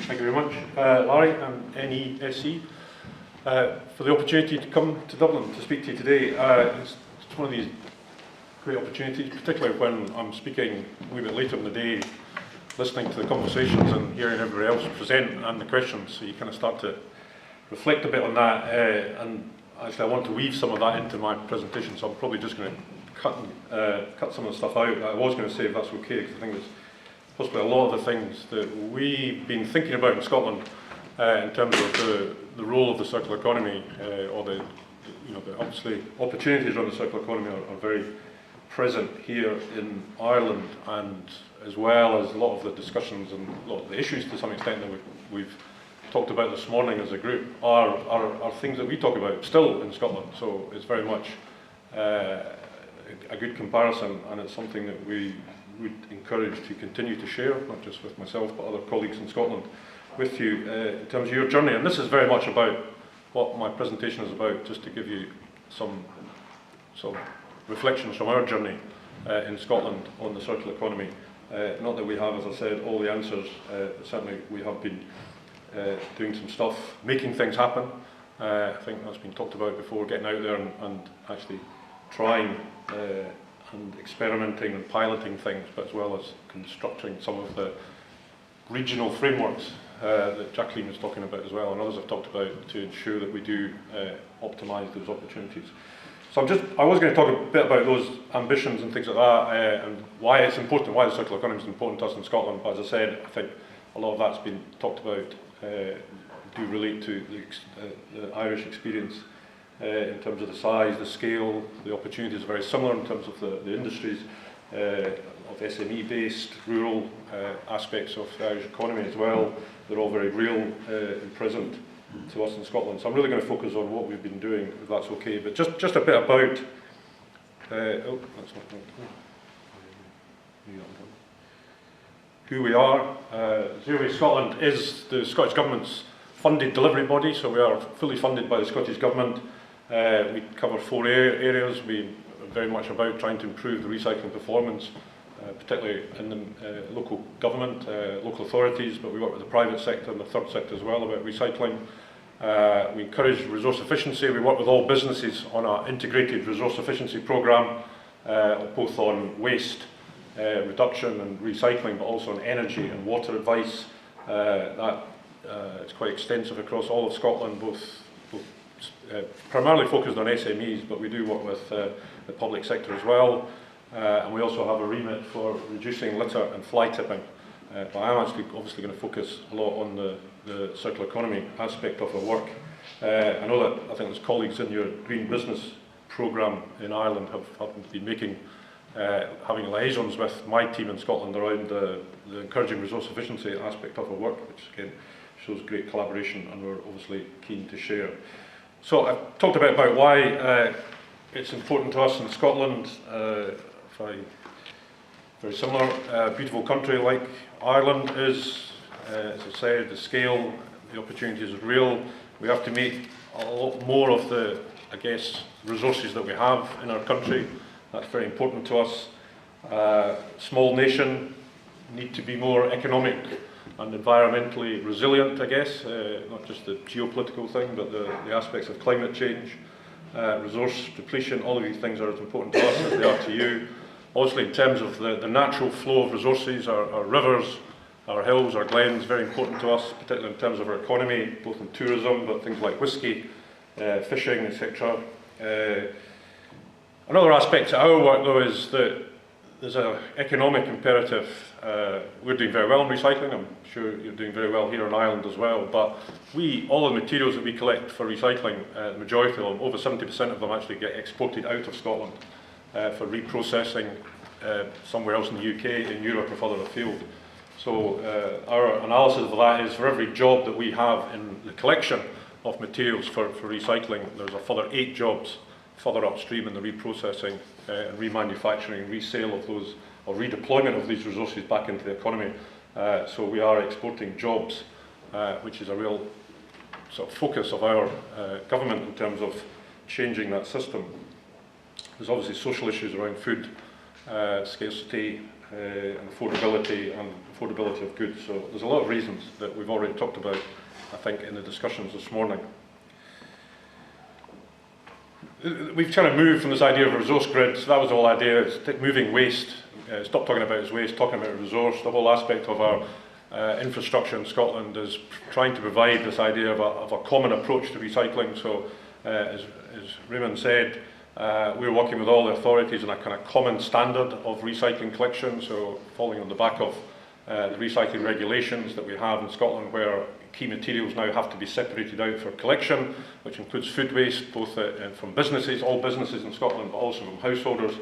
Thank you very much, Larry and NESC, for the opportunity to come to Dublin to speak to you today. It's one of these great opportunities, particularly when I'm speaking a wee bit later in the day, listening to the conversations and hearing everybody else present and the questions, so you kind of start to reflect a bit on that. And actually I want to weave some of that into my presentation, so I'm probably just going to cut some of the stuff out that I was going to say, if that's okay, because I think it's possibly a lot of the things that we've been thinking about in Scotland in terms of the role of the circular economy, or the obviously opportunities around the circular economy are very present here in Ireland, and as well as a lot of the discussions and a lot of the issues to some extent that we've talked about this morning as a group are things that we talk about still in Scotland. So it's very much a good comparison, and it's something that we would encourage to continue to share, not just with myself but other colleagues in Scotland, with you in terms of your journey. And this is very much about what my presentation is about, just to give you some reflections from our journey in Scotland on the circular economy. Not that we have, as I said, all the answers, certainly we have been doing some stuff, making things happen. I think that's been talked about before, getting out there and actually trying and experimenting and piloting things, but as well as constructing some of the regional frameworks that Jacqueline was talking about as well, and others have talked about, to ensure that we do optimise those opportunities. So I was going to talk a bit about those ambitions and things like that, and why it's important, why the circular economy is important to us in Scotland. But as I said, I think a lot of that's been talked about, do relate to the Irish experience. In terms of the size, the scale, the opportunities are very similar in terms of the industries, of SME-based, rural aspects of the Irish economy as well. They're all very real and present to us in Scotland. So I'm really going to focus on what we've been doing, if that's okay. But just a bit about... who we are. Zero Waste Scotland is the Scottish Government's funded delivery body, so we are fully funded by the Scottish Government. We cover 4 areas. We are very much about trying to improve the recycling performance, particularly in the local government, local authorities, but we work with the private sector and the third sector as well about recycling. We encourage resource efficiency. We work with all businesses on our integrated resource efficiency programme, both on waste reduction and recycling, but also on energy and water advice. It's quite extensive across all of Scotland, primarily focused on SMEs, but we do work with the public sector as well. And we also have a remit for reducing litter and fly tipping. But I'm actually obviously going to focus a lot on the circular economy aspect of our work. I know that I think there's colleagues in your Green Business programme in Ireland have been making having liaisons with my team in Scotland around the encouraging resource efficiency aspect of our work, which again shows great collaboration, and we're obviously keen to share. So I've talked a bit about why it's important to us in Scotland. Very similar, beautiful country like Ireland is, as I said, the scale, the opportunities are real. We have to make a lot more of the, I guess, resources that we have in our country. That's very important to us. Small nation, need to be more economic and environmentally resilient, I guess, not just the geopolitical thing, but the aspects of climate change, resource depletion. All of these things are as important to us as they are to you. Obviously, in terms of the natural flow of resources, our rivers, our hills, our glens, very important to us, particularly in terms of our economy, both in tourism, but things like whisky, fishing, etc. Another aspect to our work, though, is that there's an economic imperative. We're doing very well in recycling. I'm sure you're doing very well here in Ireland as well. But all the materials that we collect for recycling, the majority of them, over 70% of them actually get exported out of Scotland for reprocessing somewhere else in the UK, in Europe or further afield. So our analysis of that is, for every job that we have in the collection of materials for recycling, there's a further 8 jobs further upstream in the reprocessing and remanufacturing and resale of those, or redeployment of these resources back into the economy. So we are exporting jobs, which is a real sort of focus of our government in terms of changing that system. There's obviously social issues around food scarcity, and affordability of goods. So there's a lot of reasons that we've already talked about, I think, in the discussions this morning. We've kind of moved from this idea of a resource grid, so that was the whole idea, it's moving waste, stop talking about it as waste, talking about resource. The whole aspect of our infrastructure in Scotland is trying to provide this idea of a common approach to recycling. So as Raymond said, we're working with all the authorities on a kind of common standard of recycling collection, so following on the back of the recycling regulations that we have in Scotland, where key materials now have to be separated out for collection, which includes food waste, both from businesses, all businesses in Scotland, but also from householders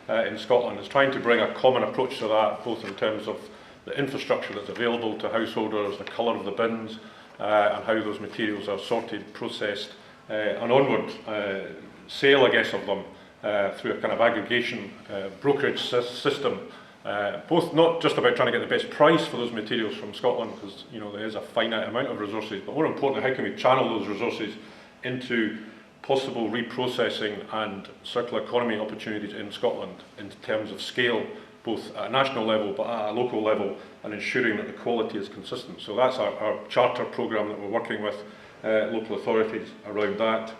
in Scotland. Is trying to bring a common approach to that, both in terms of the infrastructure that's available to householders, the colour of the bins, and how those materials are sorted, processed, and onward sale, I guess, of them through a kind of aggregation brokerage system. Both not just about trying to get the best price for those materials from Scotland, because there is a finite amount of resources, but more importantly, how can we channel those resources into possible reprocessing and circular economy opportunities in Scotland in terms of scale, both at a national level but at a local level, and ensuring that the quality is consistent. So that's our charter programme that we're working with local authorities around that.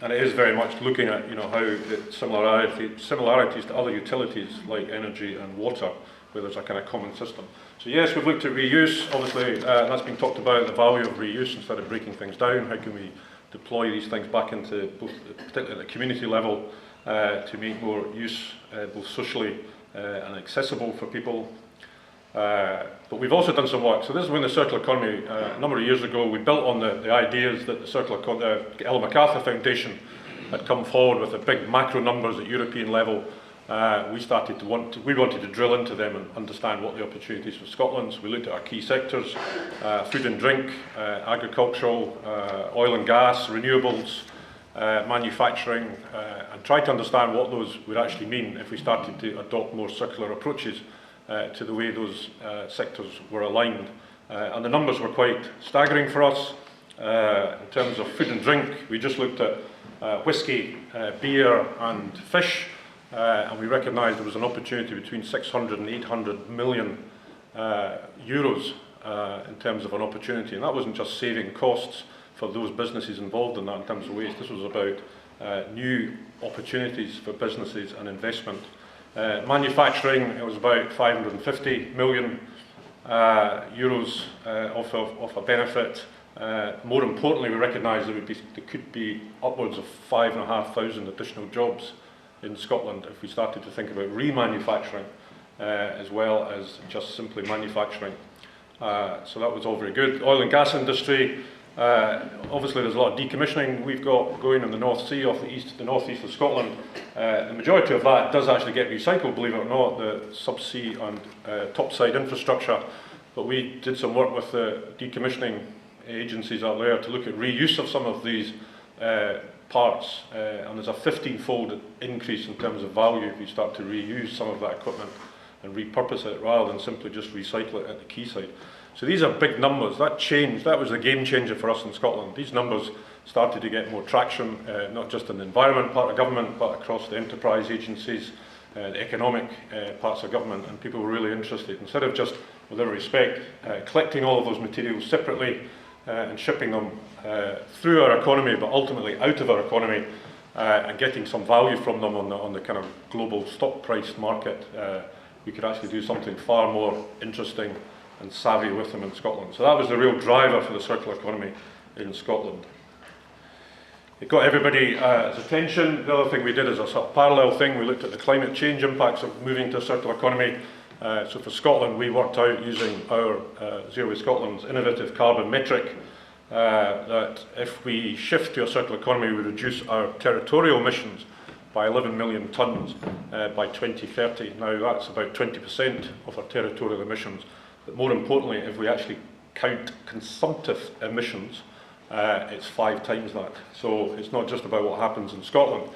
And it is very much looking at how the similarities to other utilities like energy and water, where there's a kind of common system. So yes, we've looked at reuse. Obviously, that's been talked about, the value of reuse instead of breaking things down. How can we deploy these things back into both, particularly at the community level, to make more use both socially and accessible for people. But we've also done some work. So this is when the circular economy, a number of years ago, we built on the ideas that the Ellen MacArthur Foundation had come forward with the big macro numbers at European level. We wanted to drill into them and understand what the opportunities for Scotland. So we looked at our key sectors, food and drink, agricultural, oil and gas, renewables, manufacturing, and tried to understand what those would actually mean if we started to adopt more circular approaches to the way those sectors were aligned. And the numbers were quite staggering for us. In terms of food and drink, we just looked at whisky, beer and fish, and we recognised there was an opportunity between 600 and 800 million euros in terms of an opportunity. And that wasn't just saving costs for those businesses involved in that in terms of waste. This was about new opportunities for businesses and investment. Manufacturing, it was about 550 million euros of a benefit. More importantly, we recognise there could be upwards of 5,500 additional jobs in Scotland if we started to think about remanufacturing as well as just simply manufacturing. So that was all very good. Oil and gas industry, obviously there's a lot of decommissioning we've got going in the North Sea off the north east of Scotland. The majority of that does actually get recycled, believe it or not, the subsea and topside infrastructure. But we did some work with the decommissioning agencies out there to look at reuse of some of these parts, and there's a 15-fold increase in terms of value if you start to reuse some of that equipment and repurpose it rather than simply just recycle it at the quayside. So these are big numbers. That changed. That was a game changer for us in Scotland. These numbers started to get more traction, not just in the environment part of government, but across the enterprise agencies, the economic parts of government, and people were really interested. Instead of just, with every respect, collecting all of those materials separately and shipping them through our economy, but ultimately out of our economy, and getting some value from them on the kind of global stock price market, we could actually do something far more interesting and savvy with them in Scotland. So that was the real driver for the circular economy in Scotland. It got everybody's attention. The other thing we did is a sort of parallel thing. We looked at the climate change impacts of moving to a circular economy. So for Scotland, we worked out using our Zero Waste Scotland's innovative carbon metric that if we shift to a circular economy, we reduce our territorial emissions by 11 million tonnes by 2030. Now that's about 20% of our territorial emissions. But more importantly, if we actually count consumptive emissions, it's 5 times that. So it's not just about what happens in Scotland.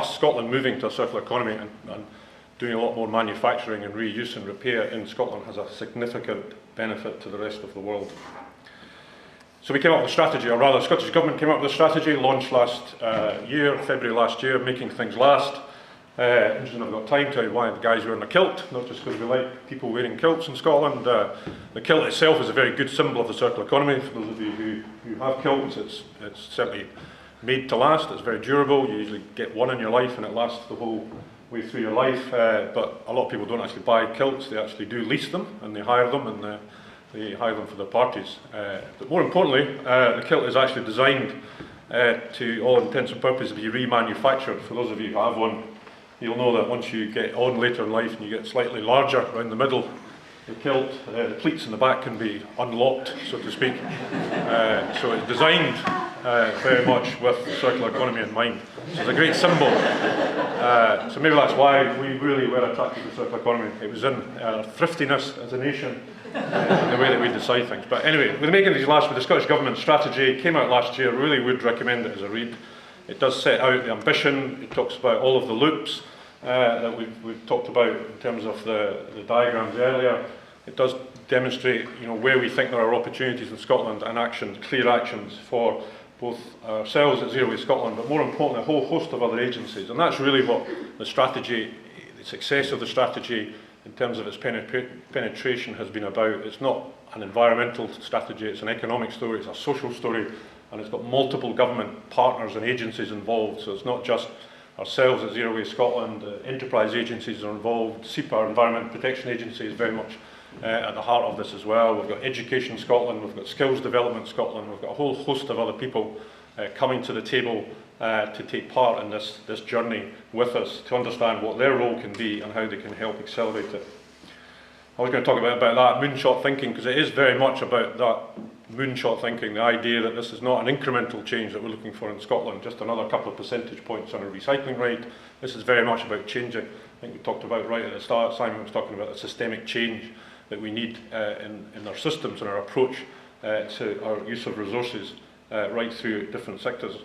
Scotland moving to a circular economy and doing a lot more manufacturing and reuse and repair in Scotland has a significant benefit to the rest of the world. So we came up with a strategy, or rather the Scottish Government came up with a strategy, launched last year, February last year, Making Things Last. Interesting, I've got time to tell you why the guy's wearing a kilt, not just because we like people wearing kilts in Scotland. The kilt itself is a very good symbol of the circular economy. For those of you who have kilts, it's certainly made to last. It's very durable. You usually get one in your life and it lasts the whole way through your life. But a lot of people don't actually buy kilts, they actually do lease them and they hire them, and they hire them for their parties. But more importantly, the kilt is actually designed to all intents and purposes to be remanufactured. For those of you who have one, you'll know that once you get on later in life and you get slightly larger around the middle, the kilt, the pleats in the back can be unlocked, so to speak. So it's designed very much with the circular economy in mind. So it's a great symbol. So maybe that's why we really were attracted to the circular economy. It was in our thriftiness as a nation, in the way that we decide things. But anyway, with making these last, with the Scottish Government strategy, came out last year, really would recommend it as a read. It does set out the ambition, it talks about all of the loops that we've talked about in terms of the diagrams earlier. It does demonstrate, where we think there are opportunities in Scotland and actions, clear actions for both ourselves at Zero Waste Scotland, but more importantly, a whole host of other agencies. And that's really what the strategy, the success of the strategy in terms of its penetration has been about. It's not an environmental strategy, it's an economic story, it's a social story, and it's got multiple government partners and agencies involved. So it's not just ourselves at Zero Waste Scotland, enterprise agencies are involved. SEPA, Environment Protection Agency, is very much at the heart of this as well. We've got Education Scotland, we've got Skills Development Scotland, we've got a whole host of other people coming to the table to take part in this journey with us, to understand what their role can be and how they can help accelerate it. I was going to talk about that moonshot thinking, because it is very much about that moonshot thinking, the idea that this is not an incremental change that we're looking for in Scotland, just another couple of percentage points on a recycling rate. This is very much about changing. I think we talked about right at the start, Simon was talking about the systemic change that we need in our systems and our approach to our use of resources right through different sectors.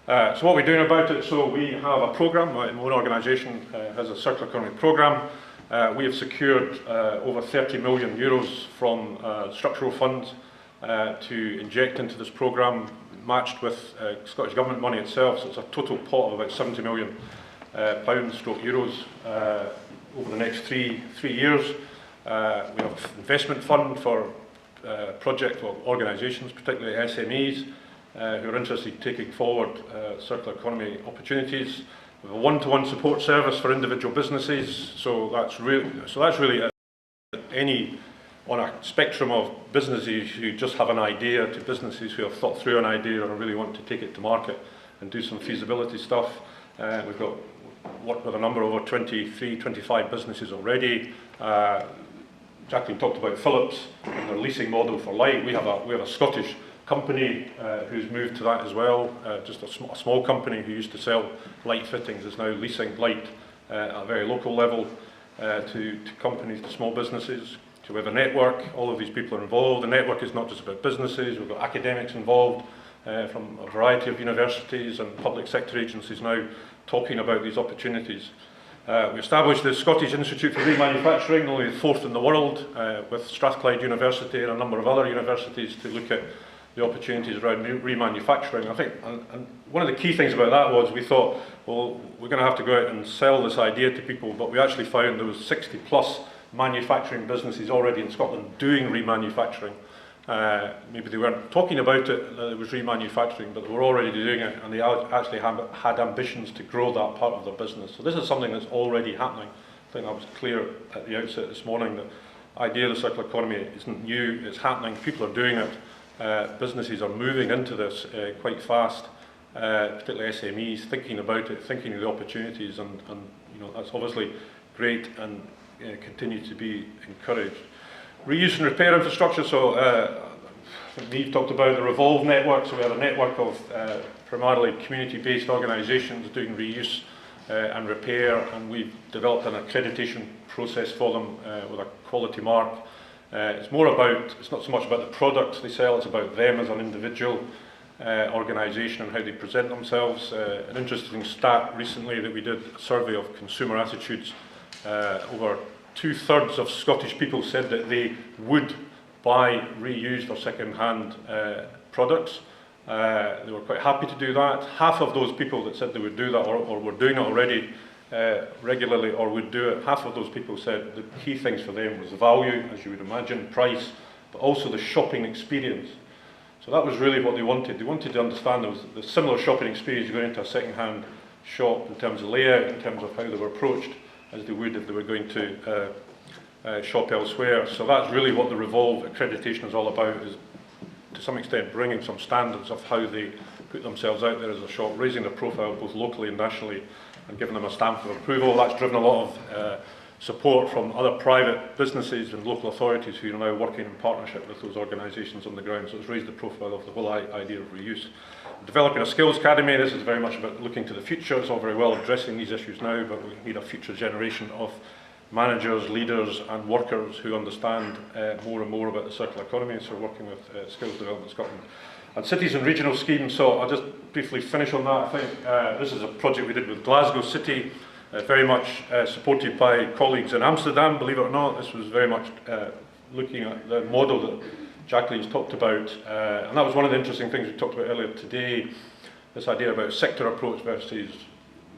So what are we doing about it? So we have a programme, my own organisation has a circular economy programme. We have secured over 30 million euros from structural funds to inject into this programme, matched with Scottish Government money itself. So it's a total pot of about 70 million pounds/euros over the next three years. We have an investment fund for project or organisations, particularly SMEs, who are interested in taking forward circular economy opportunities. We have a one-to-one support service for individual businesses. So that's really on a spectrum of businesses who just have an idea to businesses who have thought through an idea and really want to take it to market and do some feasibility stuff. We've got worked with a number over 23, 25 businesses already. Jacqueline talked about Philips and their leasing model for light. We have a Scottish company who's moved to that as well. Just a small company who used to sell light fittings is now leasing light at a very local level to companies, to small businesses. So we have a network, all of these people are involved. The network is not just about businesses, we've got academics involved from a variety of universities and public sector agencies now talking about these opportunities. We established the Scottish Institute for Remanufacturing, only the 4th in the world, with Strathclyde University and a number of other universities to look at the opportunities around remanufacturing. I think, and one of the key things about that was we thought, well, we're going to have to go out and sell this idea to people, but we actually found there was 60 plus manufacturing businesses already in Scotland doing remanufacturing. Maybe they weren't talking about it, that it was remanufacturing, but they were already doing it, and they actually had ambitions to grow that part of their business. So this is something that's already happening. I think that was clear at the outset this morning, that the idea of the circular economy isn't new, it's happening, people are doing it, businesses are moving into this quite fast, particularly SMEs, thinking about it, thinking of the opportunities, and that's obviously great and continue to be encouraged. Reuse and repair infrastructure, so Niamh talked about the Revolve network, so we have a network of primarily community-based organisations doing reuse and repair, and we've developed an accreditation process for them with a quality mark. It's not so much about the products they sell, it's about them as an individual organisation and how they present themselves. An interesting stat recently that we did a survey of consumer attitudes. Over 2/3 of Scottish people said that they would buy reused or second-hand products. They were quite happy to do that. Half of those people that said they would do that or were doing it already regularly or would do it. Half of those people said the key things for them was the value, as you would imagine, price, but also the shopping experience. So that was really what they wanted. They wanted to understand there was the similar shopping experience going into a second-hand shop in terms of layout, in terms of how they were approached, as they would if they were going to shop elsewhere. So that's really what the Revolve accreditation is all about, is to some extent bringing some standards of how they put themselves out there as a shop, raising their profile both locally and nationally, and giving them a stamp of approval. That's driven a lot of support from other private businesses and local authorities who are now working in partnership with those organisations on the ground. So it's raised the profile of the whole idea of reuse. Developing a skills academy, this is very much about looking to the future. It's all very well addressing these issues now, but we need a future generation of managers, leaders and workers who understand more and more about the circular economy. So we're working with Skills Development Scotland. And cities and regional schemes, so I'll just briefly finish on that. I think this is a project we did with Glasgow City, very much supported by colleagues in Amsterdam, believe it or not. This was very much looking at the model that Jacqueline's talked about, and that was one of the interesting things we talked about earlier today, this idea about sector approach versus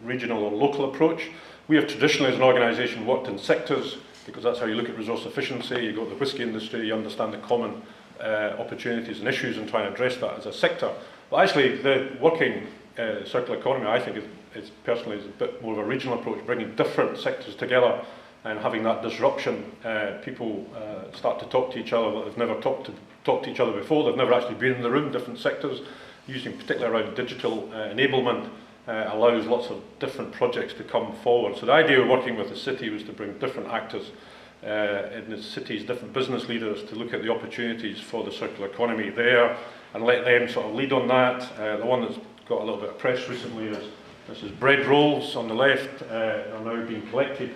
regional or local approach. We have traditionally as an organisation worked in sectors because that's how you look at resource efficiency. You go to the whisky industry, you understand the common opportunities and issues and try and address that as a sector. But actually the working circular economy, I think, is personally is a bit more of a regional approach, bringing different sectors together and having that disruption. People start to talk to each other that they've never talked to each other before. They've never actually been in the room. Different sectors, using particularly around digital enablement, allows lots of different projects to come forward. So the idea of working with the city was to bring different actors in the city's different business leaders to look at the opportunities for the circular economy there and let them sort of lead on that. The one that's got a little bit of press recently is this is bread rolls on the left, are now being collected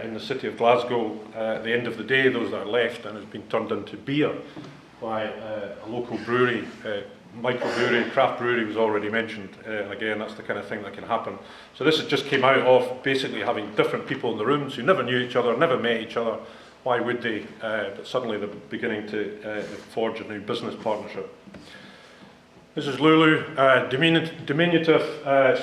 in the city of Glasgow. At the end of the day, those that are left, and it's been turned into beer by a local brewery, microbrewery, craft brewery was already mentioned. Again, that's the kind of thing that can happen. So this just came out of basically having different people in the rooms who never knew each other, never met each other. Why would they? But suddenly they're beginning to forge a new business partnership. This is Lulu, diminutive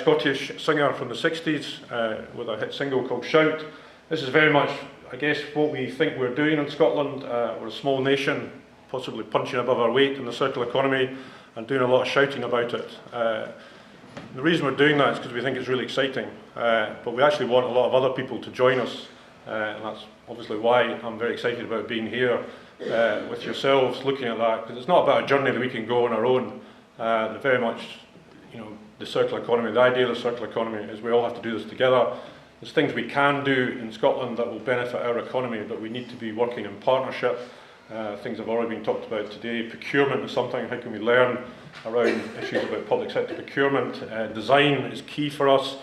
Scottish singer from the 60s with a hit single called Shout. This is very much, I guess, what we think we're doing in Scotland. We're a small nation, possibly punching above our weight in the circular economy and doing a lot of shouting about it. The reason we're doing that is because we think it's really exciting, but we actually want a lot of other people to join us, and that's obviously why I'm very excited about being here with yourselves, looking at that, because it's not about a journey that we can go on our own. Very much, you know, the circular economy, the idea of the circular economy is we all have to do this together. There's things we can do in Scotland that will benefit our economy, but we need to be working in partnership. Things have already been talked about today. Procurement is something. How can we learn around issues about public sector procurement? Design is key for us.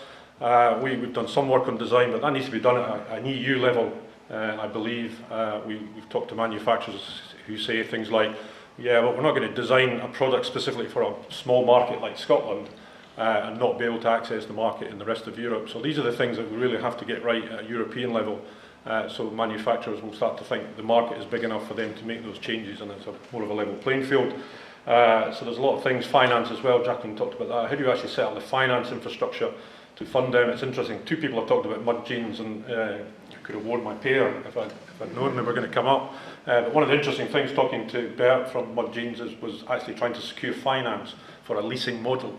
We've done some work on design, but that needs to be done at an EU level, I believe. We've talked to manufacturers who say things like, yeah, well, we're not going to design a product specifically for a small market like Scotland and not be able to access the market in the rest of Europe. So these are the things that we really have to get right at a European level. So manufacturers will start to think the market is big enough for them to make those changes, and it's more of a level playing field. So there's a lot of things, finance as well. Jacqueline talked about that. How do you actually set up the finance infrastructure to fund them? It's interesting. Two people have talked about mud jeans, and I could have worn my pair if I'd known they were going to come up. But one of the interesting things talking to Bert from Mud Jeans was actually trying to secure finance for a leasing model.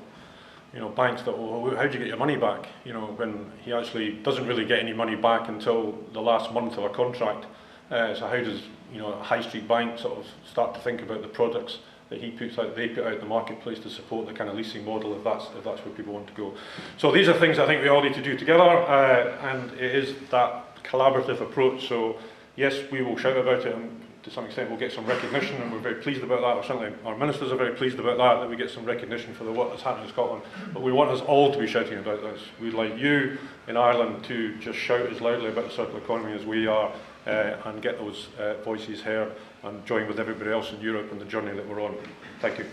You know, banks that, well, how do you get your money back? You know, when he actually doesn't really get any money back until the last month of a contract. So how does, you know, a high street bank sort of start to think about the products that he puts out, they put out in the marketplace to support the kind of leasing model if that's where people want to go. So these are things I think we all need to do together, and it is that collaborative approach. So yes, we will shout about it, and to some extent we'll get some recognition, and we're very pleased about that, or certainly our ministers are very pleased about that we get some recognition for the work that's happening in Scotland. But we want us all to be shouting about this. We'd like you in Ireland to just shout as loudly about the circular economy as we are, and get those voices heard and join with everybody else in Europe in the journey that we're on. Thank you.